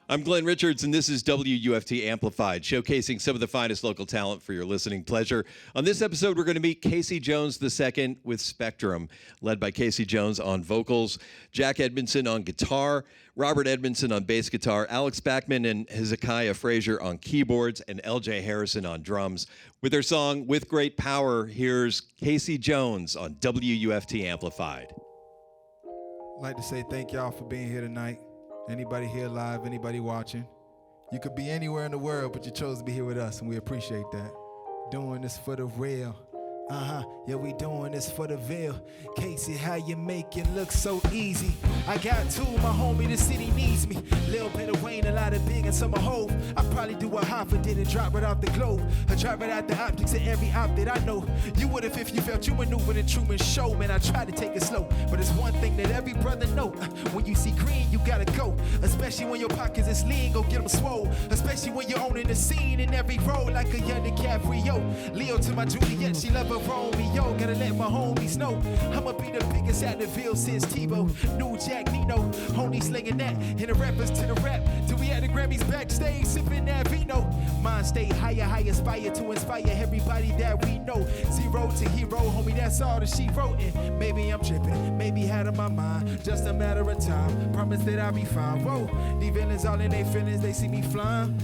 I'm Glenn Richards, and this is WUFT Amplified, showcasing some of the finest local talent for your listening pleasure. On this episode, we're going to meet Casey Jones II with Spectrum, led by Casey Jones on vocals, Jack Edmondson on guitar, Robert Edmondson on bass guitar, Alex Bachman and Hezekiah Frazier on keyboards, and LJ Harrison on drums. With their song, With Great Power, here's Casey Jones on WUFT Amplified. I'd like to say thank y'all for being here tonight. Anybody here live, anybody watching. You could be anywhere in the world, but you chose to be here with us, and we appreciate that. Doing this for the real. Yeah, we doing this for the veil. Casey, how you make it look so easy? I got two, my homie, the city needs me. Little bit of Wayne, a lot of Big, and some of Hove. I probably do a hop, did and drop right off the globe. I drop right out the optics of every op that I know. You would have if you felt you maneuvered in Truman Show. Man, I tried to take it slow, but it's one thing that every brother know. When you see green, you gotta go. Especially when your pockets is lean, go get them swole. Especially when you're owning the scene in every role like a young DiCaprio. Leo to my Juliet, she love a Romeo. Gotta let my homies know I'ma be the biggest at the Ville since Tebow. New Jack Nino, only slinging that. And the rappers to the rap till we at the Grammys backstage sipping that vino. Mind stay higher, aspire to inspire everybody that we know. Zero to hero, homie, that's all that she wrote. And maybe I'm tripping, maybe out of my mind. Just a matter of time, promise that I'll be fine. Whoa, these villains all in their feelings, they see me flying.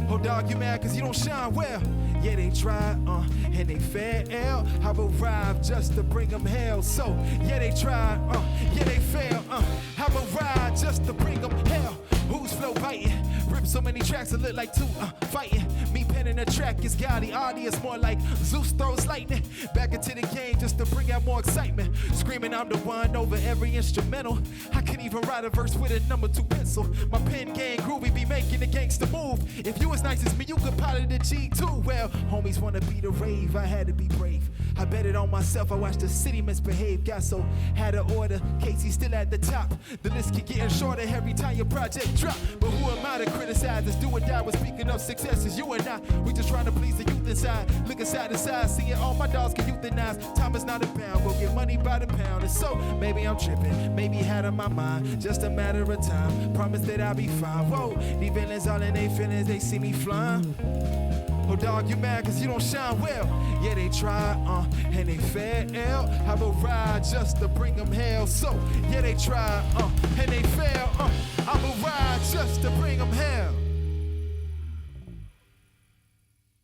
Oh dog, you mad cause you don't shine well. Yeah, they tried, and they failed. I've arrived just to bring them hell. So, yeah, they tried, yeah, they failed. I've arrived just to bring them hell. Who's flow biting? Rip so many tracks that look like two fighting. Me penning a track is gaudy, audience more like Zeus throws lightning. Back into the game just to bring out more excitement. Screaming I'm the one over every instrumental. I can't even write a verse with a number 2 pencil. My pen gang groovy be making the gangster move. If you as nice as me, you could pilot the G2. Well, homies wanna be the rave, I had to be brave. I bet it on myself, I watched the city misbehave. Got so, had an order, Casey still at the top. The list keep getting shorter every time your project drop. But who am I to criticize this? Do or die, but speaking of successes, you and I, we just trying to please the youth inside. Looking side to side, seeing all my dogs get euthanized. Time is not a pound, go get money by the pound. And so, maybe I'm tripping, maybe out of my mind. Just a matter of time, promise that I'll be fine. Whoa, these villains all in their feelings, they see me flying. Oh dog, you mad cause you don't shine well. Yeah, they tried, and they failed. I've arrived just to bring them hell. So, yeah, they tried, and they failed. I've arrived just to bring them hell.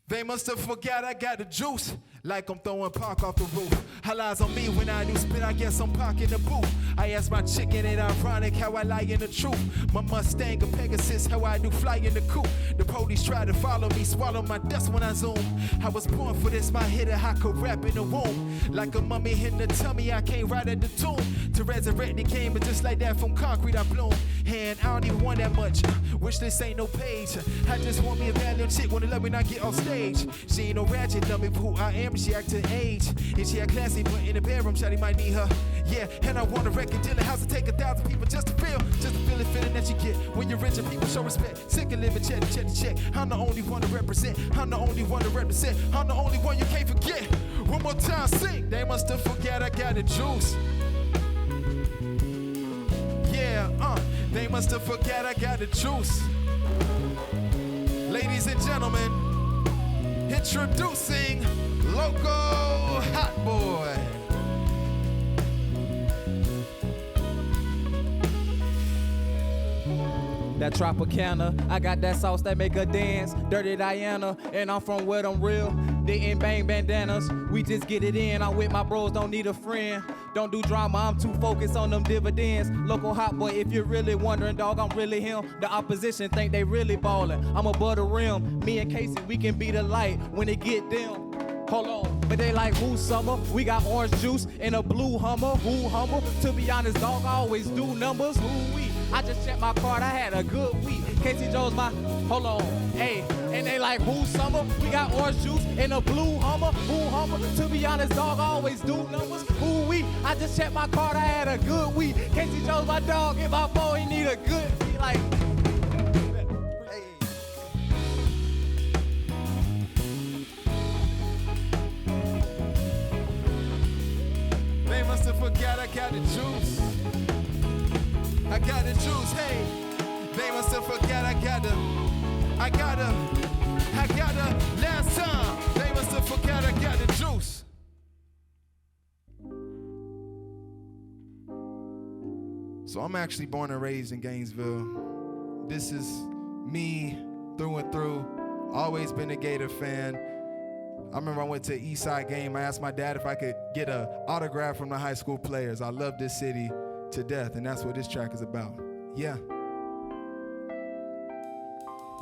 They must have forgot I got the juice. Like I'm throwing Park off the roof. All eyes on me when I do spit, I guess I'm Park in the booth. I ask my chicken, it ironic how I lie in the truth. My Mustang, a Pegasus, how I do fly in the coupe. The police try to follow me, swallow my dust when I zoom. I was born for this, my hitter, I could rap in the womb. Like a mummy hitting the tummy, I came right at the tomb. To resurrect the game, but just like that from concrete I bloom. And I don't even want that much, wish this ain't no page. I just want me a bad little chick, wanna love me when I get off stage. She ain't no ratchet, dummy, who I am, she act her age. And she act classy, but in the bedroom, shawty might need her. Yeah, and I want a record dealer house to take 1,000 people just to feel the feeling that you get when you're rich and people show respect. Sick of living check to check. I'm the only one to represent. I'm the only one to represent. I'm the only one you can't forget. One more time, sing. They must have forgot I got the juice. Yeah, they must have forgot I got the juice. Ladies and gentlemen, introducing Loco Hot Boy. That Tropicana, I got that sauce that make her dance. Dirty Diana, and I'm from where I'm real. They ain't bang bandanas, we just get it in. I'm with my bros, don't need a friend. Don't do drama, I'm too focused on them dividends. Local hot boy, if you're really wondering, dog, I'm really him. The opposition think they really ballin'. I'm above the rim. Me and Casey, we can be the light when it get dim. Hold on, but they like who summer? We got orange juice in a blue Hummer. Who humble? To be honest, dog, I always do numbers. Who we? I just checked my card, I had a good week. Casey Jones, my, hold on, hey. And they like who summer? We got orange juice in a blue Hummer. Who humble? To be honest, dog, I always do numbers. Who we? I just checked my card, I had a good week. Casey Jones, my dog, if I fall, he need a good beat. Like, Forgot I got the juice. I got the juice, hey. They must have forgot I gotta, last time. They must have forgot I got the juice. So I'm actually born and raised in Gainesville. This is me through and through. Always been a Gator fan. I remember I went to an Eastside game. I asked my dad if I could get an autograph from the high school players. I love this city to death, and that's what this track is about. Yeah.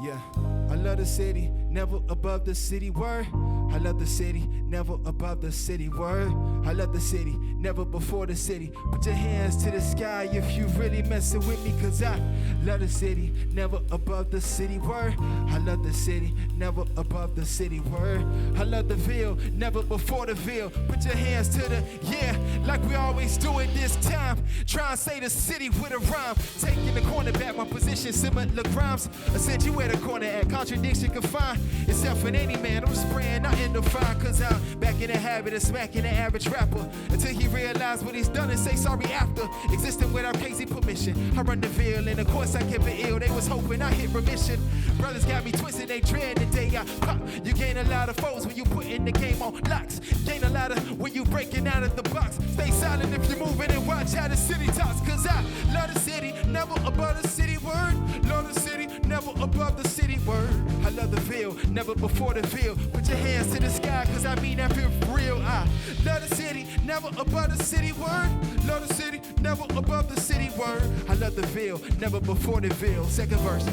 Yeah, I love the city, never above the city, word. I love the city, never above the city, word. I love the city, never before the city. Put your hands to the sky if you really messing with me, cause I love the city, never above the city, word. I love the city, never above the city, word. I love the Ville, never before the Ville. Put your hands to the, yeah, like we always do it this time. Try and say the city with a rhyme. Taking the cornerback, my position similar to Grimes. I said you where the corner at, contradiction confined. Except for any man, I'm spraying out in the fire, cause I'm back in the habit of smacking the average rapper. Until he realized what he's done and say sorry after. Existing without crazy permission. I run the Ville and of course I kept it ill. They was hoping I hit remission. Brothers got me twisted, they dread the day I pop. You gain a lot of foes when you putting the game on locks. Gain a lot of when you breaking out of the box. Stay silent if you're moving and watch how the city talks. Cause I love the city, never above the city, word. Love the city, never above the city, word. I love the Ville, never before the Ville. Put your hands to the sky, cause I mean that feel real. I love the city, never above the city, word. Love the city, never above the city, word. I love the Ville, never before the Ville. Second verse.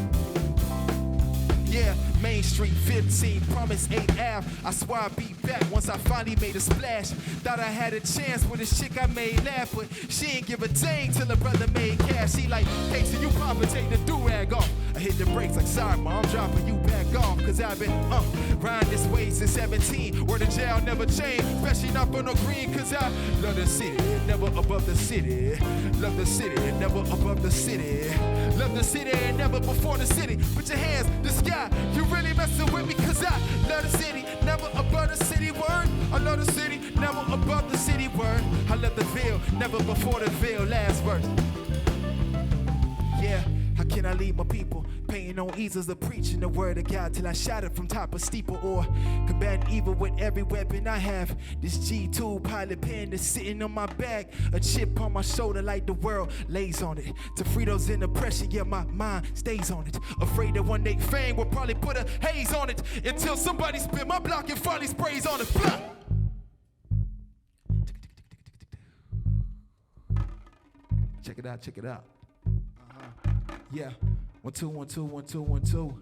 Yeah, Main Street 15, Promise 8 Ave. I swear I'd be back once I finally made a splash. Thought I had a chance with a chick I made laugh, but she ain't give a dang till her brother made cash. She like, hey, so you probably take the do-rag off. I hit the brakes like, sorry, mom, I'm dropping you back off. Cause I've been, riding this way since 17. Where the jail never changed, especially not on no green. Cause I love the city, never above the city. Love the city, never above the city. Love the city, never before the city. Put your hands to the sky. You really messing with me, cause I love the city, never above the city, word. I love the city, never above the city, word. I love the Ville, never before the Ville, last verse. Yeah, how can I lead my people? Painting on easels of preaching the word of God till I shout it from top of steeple, or combating evil with every weapon I have. This G2 pilot pen is sitting on my back, a chip on my shoulder like the world lays on it. To Fritos in the pressure, yeah, my mind stays on it. Afraid that one day fame will probably put a haze on it until somebody spin my block and finally sprays on it. Blah! Check it out, check it out. Yeah. 1 2 1 2 1 2 1 2.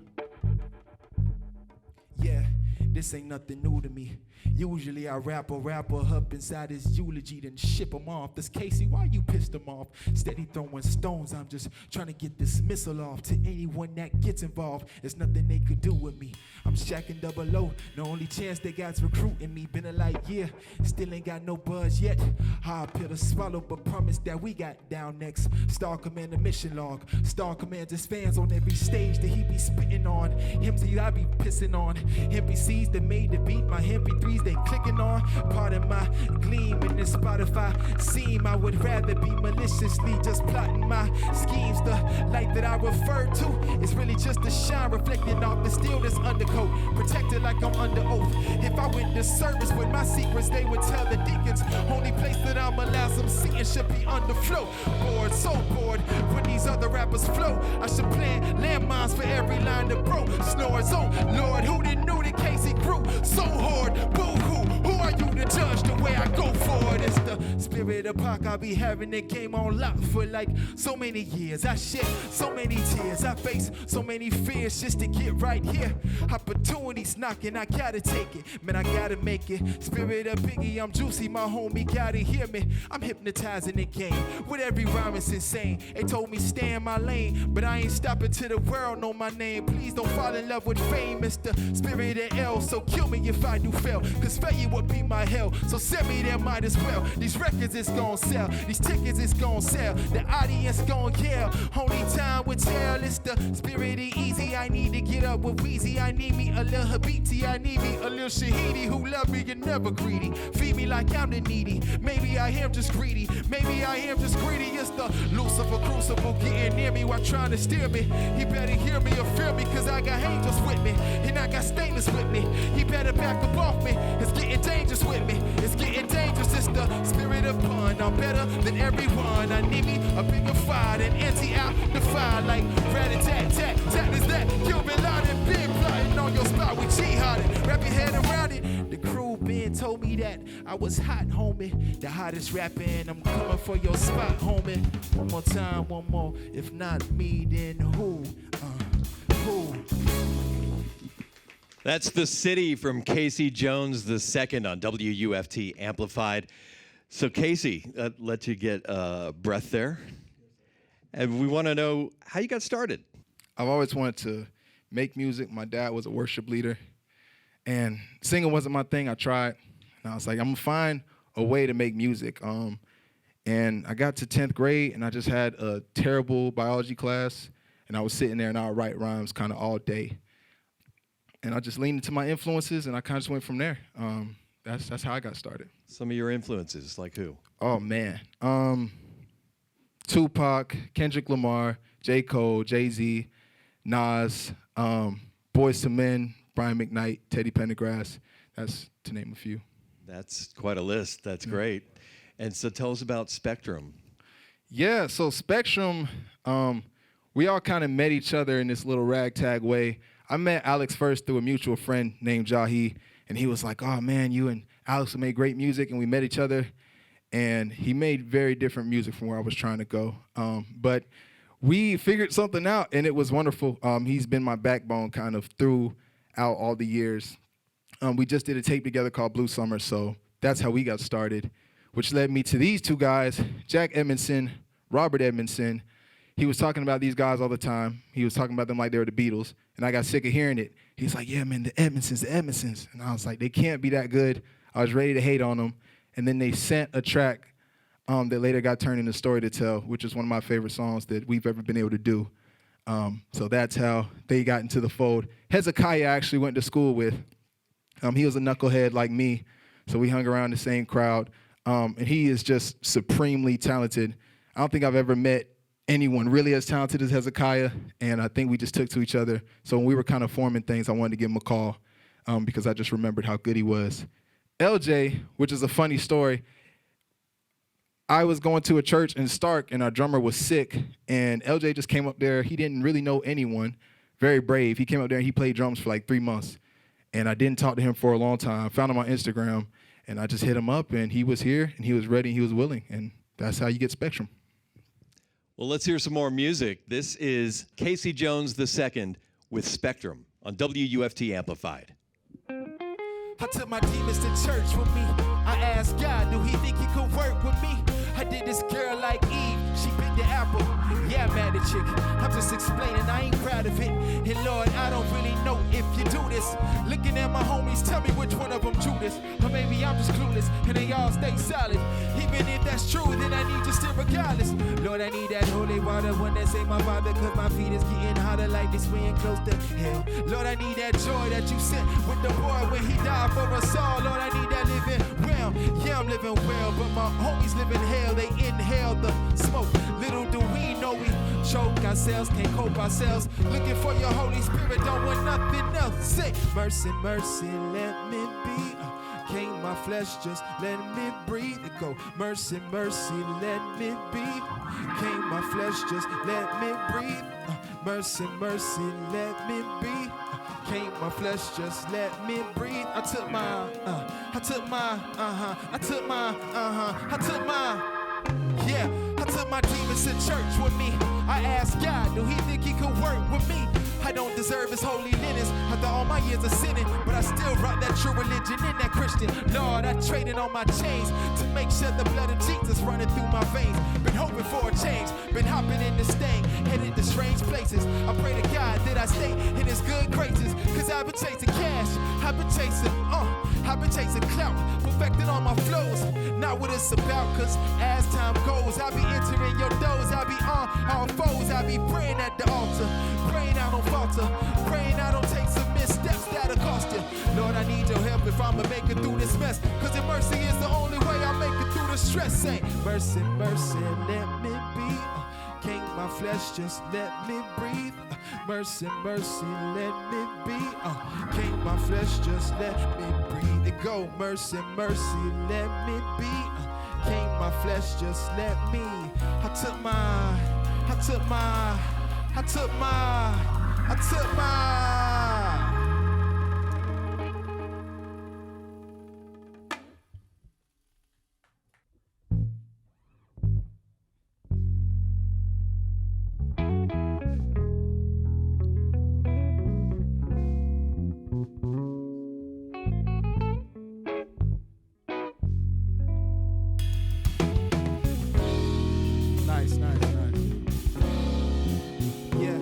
Yeah, this ain't nothing new to me. Usually I rap a rapper up inside his eulogy, then ship him off. This Casey, why you pissed him off? Steady throwing stones, I'm just trying to get this missile off. To anyone that gets involved, there's nothing they could do with me. I'm shacking 00, the only chance they got's recruiting me. Been a light year, still ain't got no buzz yet. Hard pill to swallow, but promise that we got down next. Star Commander mission log. Star Commander's fans on every stage that he be spitting on. MCs I be pissing on. NPCs that made the beat, my MP3s they clicking on. Part of my gleam in this Spotify seam. I would rather be maliciously just plotting my schemes. The light that I refer to is really just a shine reflecting off the steel that's undercoat. Protected like I'm under oath. If I went to service with my secrets, they would tell the deacons. Only place that I'm allowed some seating should be underflow. Bored, so bored when these other rappers flow. I should plan landmines for every line that broke. Snores, oh Lord, who didn't know that Casey grew so hard? Boo-hoo, who are you to judge the way I go for it? It's the spirit of Pac. I be having the game on lock for like so many years. I shed so many tears. I face so many fears just to get right here. Opportunities knocking, I gotta take it. Man, I gotta make it. Spirit of Biggie, I'm juicy, my homie gotta hear me. I'm hypnotizing the game. With every rhyme it's insane. They told me stay in my lane, but I ain't stopping till the world know my name. Please don't fall in love with fame. It's the spirit of L, so kill me if I do fail. Cause failure would be my hell. So send me there, might as well. These records is gon' sell, these tickets is gon' sell. The audience gon' yell. Only time will tell. It's the spirit of easy. I need to get up with Weezy. I need me a little Habiti. I need me a little Shahidi who love me and never greedy. Feed me like I'm the needy. Maybe I am just greedy. Maybe I am just greedy. It's the Lucifer crucible getting near me while trying to steer me. He better hear me or fear me, cause I got angels with me. And I got stainless with me. He better back up off me. It's getting dangerous with me. It's getting dangerous. It's the spirit of pun. I'm better than everyone. I need me a bigger fire than anti-out the fire. Like rat-a-tat-tat-tat is that. You've been lying, been plotting on your spot with jihading. Wrap your head around it. The crew been told me that I was hot, homie. The hottest rapping. I'm coming for your spot, homie. One more time, one more. If not me, then who? Who? That's The City from Casey Jones II on WUFT Amplified. So Casey, let you get breath there. And we want to know how you got started. I've always wanted to make music. My dad was a worship leader, and singing wasn't my thing. I tried, and I was like, I'm gonna find a way to make music. And I got to 10th grade, and I just had a terrible biology class, and I was sitting there, and I would write rhymes kind of all day. And I just leaned into my influences, and I kind of just went from there. That's how I got started. Some of your influences, like who? Oh, man. Tupac, Kendrick Lamar, J. Cole, Jay-Z, Nas, Boyz II Men, Brian McKnight, Teddy Pendergrass. That's to name a few. That's quite a list. That's great. And so tell us about Spectrum. Yeah, so Spectrum, we all kind of met each other in this little ragtag way. I met Alex first through a mutual friend named Jahi, and he was like, oh, man, you and Alex made great music, and we met each other. And he made very different music from where I was trying to go. But we figured something out, and it was wonderful. He's been my backbone kind of throughout all the years. We just did a tape together called Blue Summer, so that's how we got started, which led me to these two guys, Jack Edmondson, Robert Edmondson. He was talking about these guys all the time. He was talking about them like they were the Beatles, and I got sick of hearing it. He's like, yeah, man, the Edmondsons. And I was like, they can't be that good. I was ready to hate on them. And then they sent a track that later got turned into Story to Tell, which is one of my favorite songs that we've ever been able to do. So that's how they got into the fold. Hezekiah I actually went to school with. He was a knucklehead like me, so we hung around the same crowd. And he is just supremely talented. I don't think I've ever met anyone really as talented as Hezekiah, and I think we just took to each other. So when we were kind of forming things, I wanted to give him a call because I just remembered how good he was. LJ, which is a funny story, I was going to a church in Stark, and our drummer was sick, and LJ just came up there. He didn't really know anyone, very brave. He came up there, and he played drums for like 3 months, and I didn't talk to him for a long time. I found him on Instagram, and I just hit him up, and he was here, and he was ready, and he was willing, and that's how you get Spectrum. Well, let's hear some more music. This is Casey Jones II with Spectrum on WUFT Amplified. I took my demons to church with me. I asked God, do he think he could work with me? I did this girl like Eve, she bit the apple. Yeah, I'm mad at chick, I'm just explaining, I ain't proud of it. And Lord, I don't really know if you do this. Looking at my homies, tell me which one of them Judas. Or maybe I'm just clueless, and they all stay solid. Even if that's true, then I need you still regardless. Lord, I need that holy water when they say my father, cause my feet is getting hotter like this wind close to hell. Lord, I need that joy that you sent with the boy when he died for us all. Lord, I need that living well. Yeah, I'm living well, but my homies live in hell. They inhale the smoke. Little do we know we choke ourselves, can't cope ourselves. Looking for your Holy Spirit, don't want nothing else. Say, mercy, mercy, let me be. Can't my flesh just let me breathe? It go, mercy, mercy, let me be. Can't my flesh just let me breathe? Mercy, mercy, let me be. Can't my flesh just let me breathe? I took my, yeah, I took my demons to church with me. I asked God, do he think he could work with me? I don't deserve his holy linens after all my years of sinning, but I still rock that true religion and that Christian. Lord, I traded on my chains to make sure the blood of Jesus running through my veins. Been hoping for a change, Been hopping in this thing, headed to strange places. I pray to God that I stay in his good graces. Cause I've been chasing cash, I've been chasing clout, perfecting all my flows. Not what it's about, cause as time goes, I be entering your doors, I be on all foes, I be praying at the altar, praying I don't falter, praying I don't take some missteps that'll cost you. Lord, I need your help if I'ma make it through this mess, cause your mercy is the only way I make it through the stress. Say, mercy, mercy, let me be. Can't my flesh just let me breathe? Mercy, mercy, let me be. Can't my flesh just let me breathe? It go, mercy, mercy, let me be. Can't my flesh just let me? I took my. Nice. Yeah,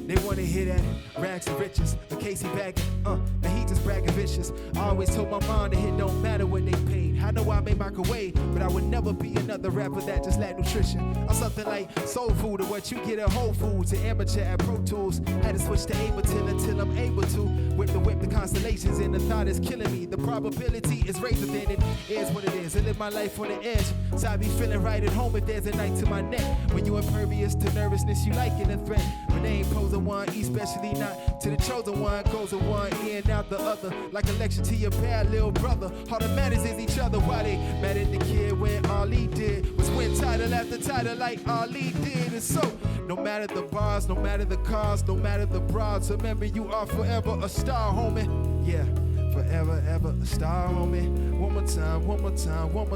they wanna hear that rags and riches, a Casey bagging, and he just bragging vicious. I always told my mom that it don't matter what they paid. I know I made microwave, but I would never be another rapper that just lacked nutrition. I'm something like soul food or what you get at Whole Foods, an amateur at Pro Tools. Had to switch to Ableton until I'm able to. Whip the constellations, and the thought is killing me. The probability is razor thin, it is what it is. I live my life on the edge, so I be feeling right at home if there's a knife to my neck. When you impervious to nervousness, you like it a threat. But they ain't posing one, especially not to the chosen one. Goes in one ear and out the other, like a lecture to your bad little brother. All that matters is each other. Why they mad at the kid when all he did was win title after title like all he did. And so, no matter the bars, no matter the cars, no matter the broads, remember you are forever a star, homie. Yeah, forever, ever a star, homie. One more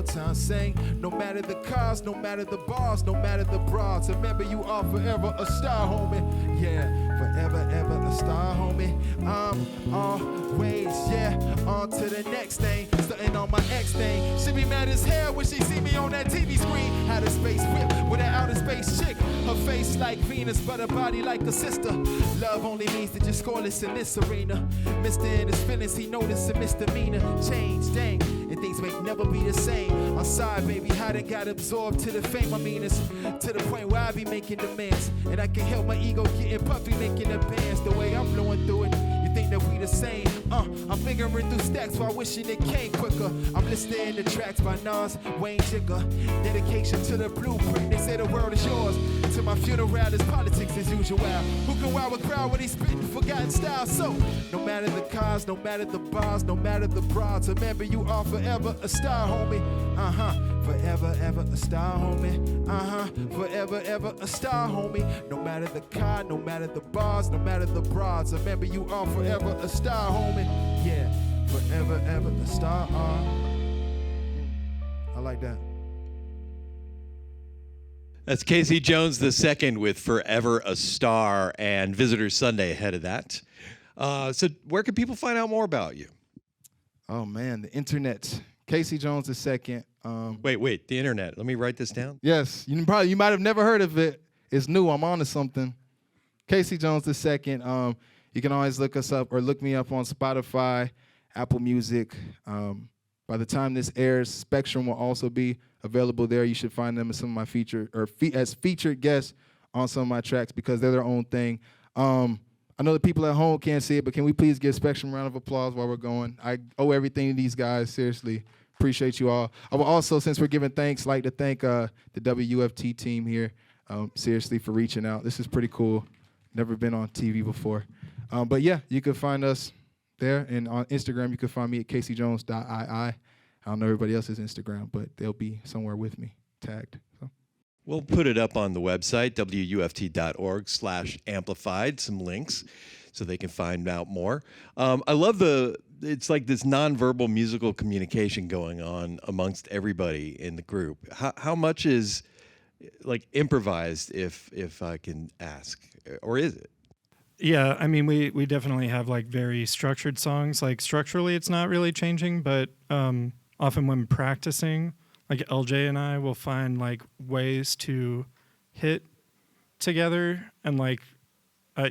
time, sing. No matter the cars, no matter the bars, no matter the broads, remember you are forever a star, homie. Yeah, forever, ever a star, homie. I'm always, yeah, on to the next thing. Starting on my ex thing. She be mad as hell when she see me on that TV screen. Had a space whip with an outer space chick. Her face like Venus, but her body like a sister. Love only means that you're scoreless in this arena. Mister in his feelings, he noticed a misdemeanor. Change, dang, and things may never be the same. I'm sorry, baby, I done got absorbed to the fame. I mean, it's to the point where I be making demands. And I can help my ego getting puffy, making advance. The way I'm blowing through it, you think that we the same? I'm figuring through stacks while wishing it came quicker. I'm listening to tracks by Nas, Wayne Jigger. Dedication to the blueprint, they say the world is yours. To my funeral is politics as usual. Who can wow a crowd when he's spitting forgotten style? So, no matter the cars, no matter the bars, no matter the broads, remember you are forever a star, homie. Forever, ever a star, homie. Forever, ever a star, homie. No matter the car, no matter the bars, no matter the broads, remember you are forever a star, homie. Yeah, forever, ever a star. I like that. That's Casey Jones II with Forever a Star and Visitors Sunday ahead of that. So where can people find out more about you? Oh, man, the internet. Casey Jones II. Wait, the internet. Let me write this down. Yes, you might have never heard of it. It's new. I'm on to something. Casey Jones II. You can always look us up or look me up on Spotify, Apple Music. By the time this airs, Spectrum will also be available there. You should find them as some of my as featured guests on some of my tracks because they're their own thing. I know the people at home can't see it, but can we please give Spectrum a round of applause while we're going? I owe everything to these guys, seriously. Appreciate you all. I will also, since we're giving thanks, like to thank the WFT team here, seriously, for reaching out. This is pretty cool. Never been on TV before. But yeah, you can find us there. And on Instagram, you can find me at caseyjones.ii. I don't know everybody else's Instagram, but they'll be somewhere with me, tagged. So. We'll put it up on the website, wuft.org/amplified, some links so they can find out more. I love it's like this nonverbal musical communication going on amongst everybody in the group. How much is like improvised, if I can ask, or is it? Yeah, I mean, we definitely have like very structured songs. Like structurally, it's not really changing, but often when practicing, like LJ and I will find like ways to hit together, and like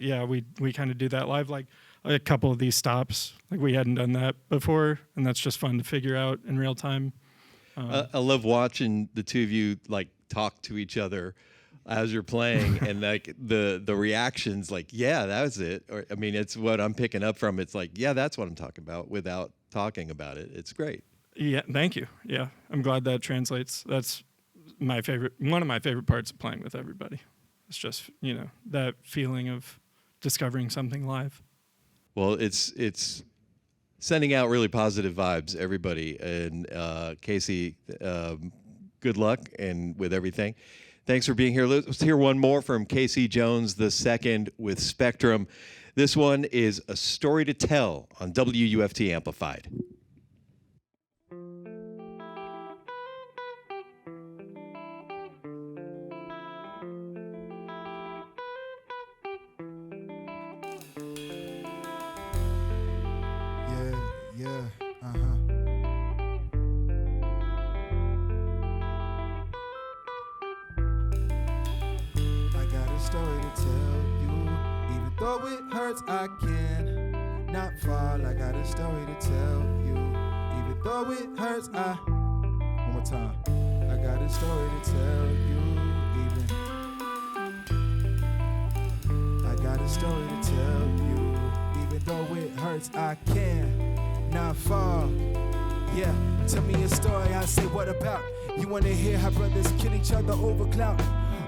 yeah, we kind of do that live, like a couple of these stops, like we hadn't done that before, and that's just fun to figure out in real time. I love watching the two of you like talk to each other as you're playing, and like the reactions, like, yeah, that was it. Or I mean, it's what I'm picking up from. It's like, yeah, that's what I'm talking about without talking about it. It's great. Yeah, thank you. Yeah, I'm glad that translates. That's my favorite, one of my favorite parts of playing with everybody. It's just, you know, that feeling of discovering something live. Well, it's sending out really positive vibes, everybody. And Casey, good luck and with everything. Thanks for being here. Let's hear one more from Casey Jones II with Spectrum. This one is A Story to Tell on WUFT Amplified. Story to tell you, even though it hurts, I can not fall. I got a story to tell you, even though it hurts, one more time. I got a story to tell you, I got a story to tell you, even though it hurts, I can not fall. Yeah, tell me a story, I say what about? You wanna hear how brothers kill each other over clout?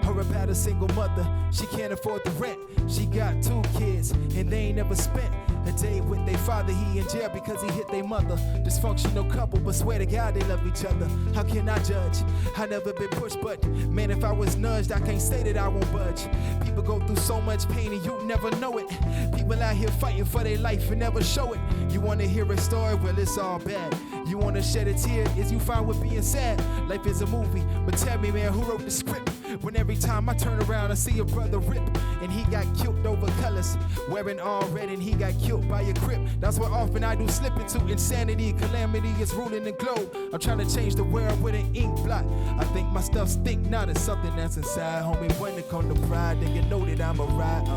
Or about a single mother, she can't afford the rent. She got 2 kids, and they ain't never spent a day with their father. He in jail because he hit their mother. Dysfunctional couple, but swear to God they love each other. How can I judge? I never been pushed, but man, if I was nudged, I can't say that I won't budge. People go through so much pain and you never know it. People out here fighting for their life and never show it. You wanna hear a story? Well, it's all bad. You wanna shed a tear? Is you fine with being sad? Life is a movie, but tell me, man, who wrote the script? When every time I turn around, I see a brother rip, and he got killed over colors, wearing all red, and he got killed by a crip. That's what often I do slip into insanity. Calamity is ruling the globe. I'm trying to change the world with an ink blot. I think my stuff stink, not as something that's inside, homie. When it come to pride, then you know that I'm a ride.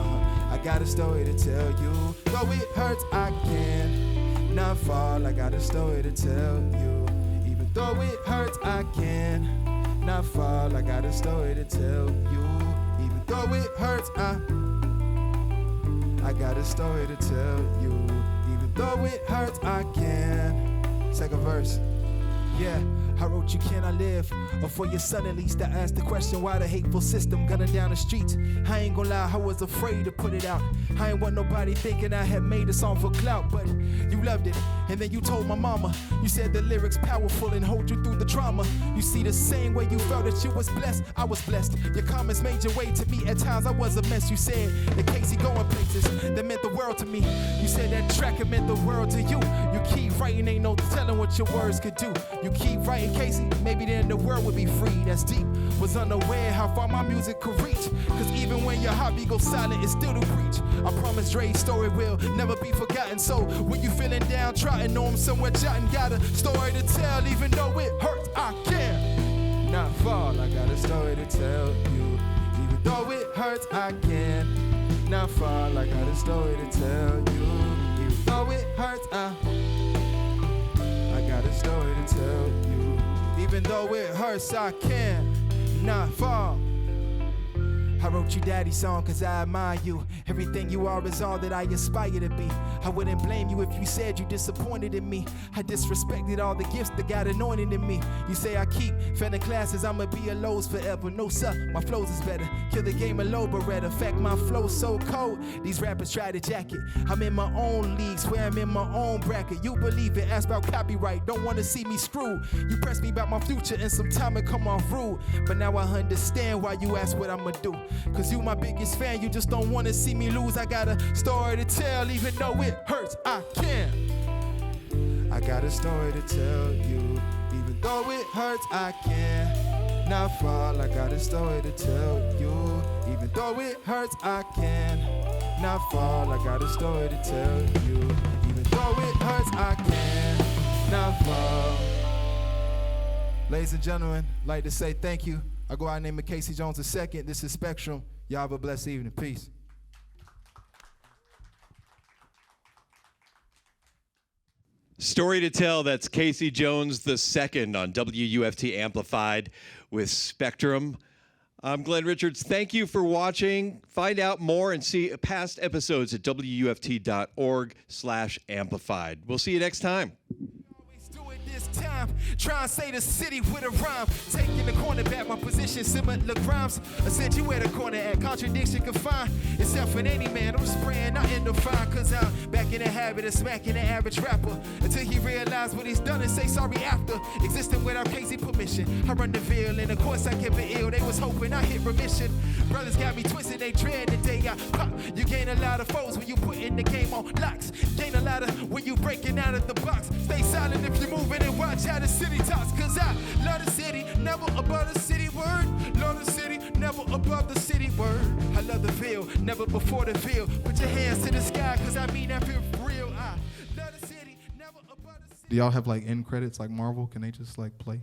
I got a story to tell you. Though it hurts, I can not fall. I got a story to tell you. Even though it hurts, I can not fall. I got a story to tell you. Even though it hurts, I got a story to tell you. Even though it hurts, I can. Second verse. Yeah, I wrote you can I live, or for your son at least. I asked the question why the hateful system gunning down the streets. I ain't gonna lie, I was afraid to put it out. I ain't want nobody thinking I had made a song for clout, but you loved it, and then you told my mama. You said the lyrics powerful and hold you through the trauma. You see, the same way you felt that you was blessed, I was blessed. Your comments made your way to me. At times I was a mess. You said that Casey going places that meant the world to me. You said that track it meant the world to you. You keep writing, ain't no telling what your words could do. You keep writing, Casey, maybe then the world would be free. That's deep. Was unaware how far my music could reach. Cause even when your hobby goes silent, it's still to preach. I promise Dre's story will never be forgotten. So when you feeling downtrodden, know I'm somewhere jotting. Got a story to tell, even though it hurts, I can not fall. I got a story to tell you. Even though it hurts, I can not fall. I got a story to tell you. Even though it hurts, I got a story to tell you. Even though it hurts, I can not fall. I wrote you daddy's song cause I admire you. Everything you are is all that I aspire to be. I wouldn't blame you if you said you disappointed in me. I disrespected all the gifts that got anointed in me. You say I keep failing classes, I'ma be a lows forever. No sir, my flows is better. Kill the game of low beretta. Fact, my flow's so cold, these rappers try to jack it. I'm in my own league, swear I'm in my own bracket. You believe it, ask about copyright, don't wanna see me screwed. You press me about my future and some time it come off rude. But now I understand why you ask what I'ma do. Cause you my biggest fan, you just don't wanna see me lose. I got a story to tell, even though it hurts, I can. I got a story to tell you. Even though it hurts, I can not fall. I got a story to tell you. Even though it hurts, I can not fall. I got a story to tell you. Even though it hurts, I can not fall. Ladies and gentlemen, I'd like to say thank you I go out and name it Casey Jones II. This is Spectrum. Y'all have a blessed evening. Peace. Story to tell, that's Casey Jones II on WUFT Amplified with Spectrum. I'm Glenn Richards. Thank you for watching. Find out more and see past episodes at WUFT.org/amplified. We'll see you next time. This time, try and say the city with a rhyme. Taking the corner back, my position similar rhymes. I said you where the corner at, contradiction confined. Except for any man, I'm spraying, not in the fire. Cause I'm back in the habit of smacking the average rapper. Until he realized what he's done and say sorry after. Existing without crazy permission. I run the veil and of course I kept it ill. They was hoping I hit remission. Brothers got me twisted, they dread the day I pop. You gain a lot of foes when you putting the game on locks. Gain a lot of when you breaking out of the box. Stay silent if you're moving and watch how the city talks. Cause I love the city, never above the city word. Love the city, never above the city word. I love the veil, never before the veil. Put your hands to the sky, cause I mean that feel real. I love the city, never above the city. Do y'all have like end credits like Marvel? Can they just like play?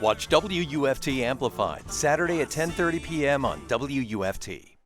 Watch WUFT Amplified Saturday at 10:30 p.m. on WUFT.